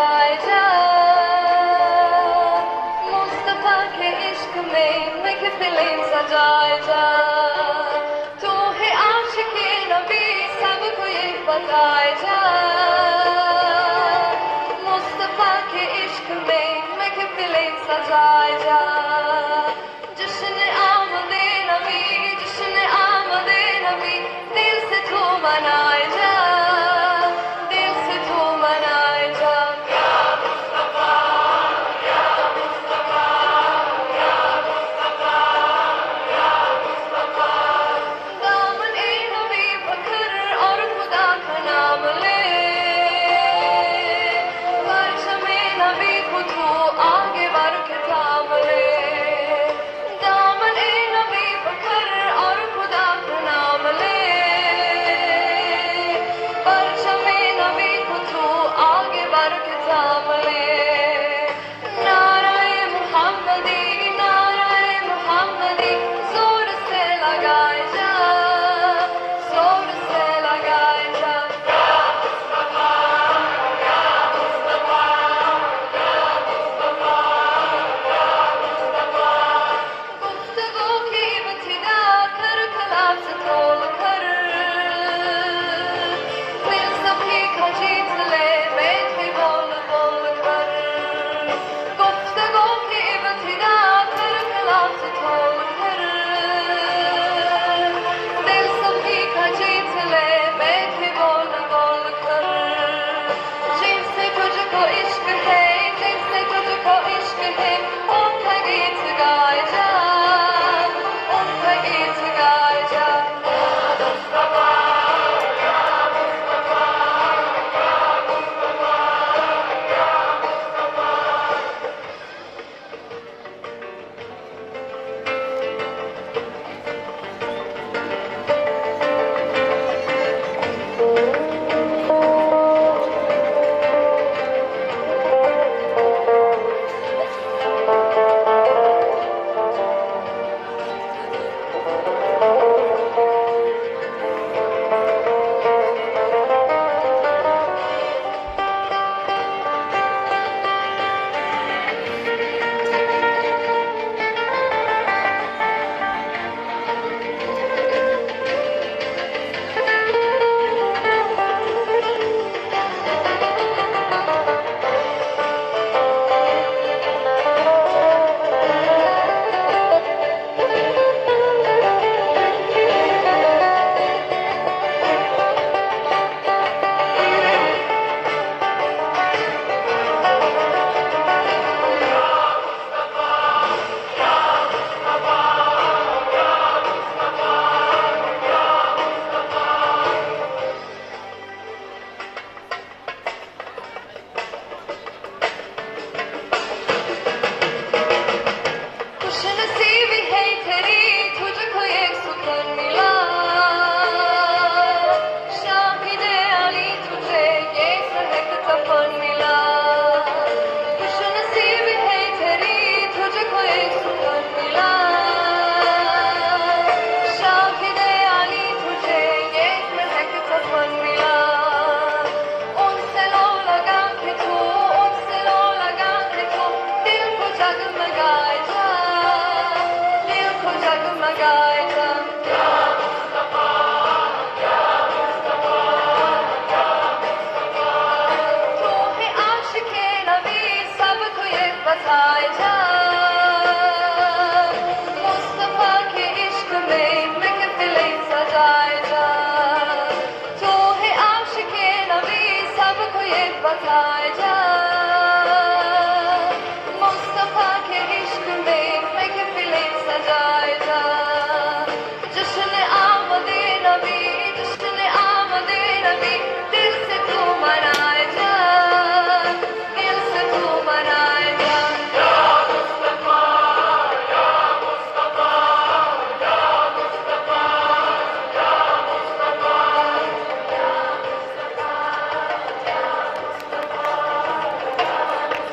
लगाए जा मुस्तफा के इश्क में महफिलें सजाए जा तू है आशिक़े नबी सबको ये बताए जा मुस्तफा के इश्क में महफिलें सजाए जा जश्न आमदे नबी जश्न आमदे नबी दिल से तू मनाए जा दिल से तू मनाए जा दामन ए नबी पकड़ और खुदा का नाम ले परचमे नबी को तू आगे बढ़ के थाम ले दामन ए नबी पकड़ और खुदा का नाम ले परचमे नबी को तू आगे बढ़ के थाम ले नाराए मुहम्मदी जोर से लगाए जा जोर से लगाए जा गुफ्तगू की इब्तिदा कर कलाम से तोल कर दिल सभी का जीत ले बैठे बोल बोल कर गुफ्तगू की इब्तिदा कर कलाम से तोल कर दिल सभी का जीत ले बैठे बोल बोल कर जिनसे तुझको इश्क है जिनसे तुझको इश्क है उनका गीत गाए जा उनका गीत गाए जा खुशनसीबी है तेरी तुझको एक सुकून मिला शाहिदे अली तुझे ये सहक तपन मिला खुशनसीबी है तेरी तुझको एक सुकून मिला शाहिदे अली तुझे ये सहक तपन मिला उनसे लो लगा के तू उनसे लो लगा के तू दिल को जगमगाए जा दिल को जगमगाए जा तू है आशिक़े नबी सबको ये बताए जा मुस्तफा के इश्क में महफिलें सजाए जा तू है आशिक़े नबी सबको ये बताए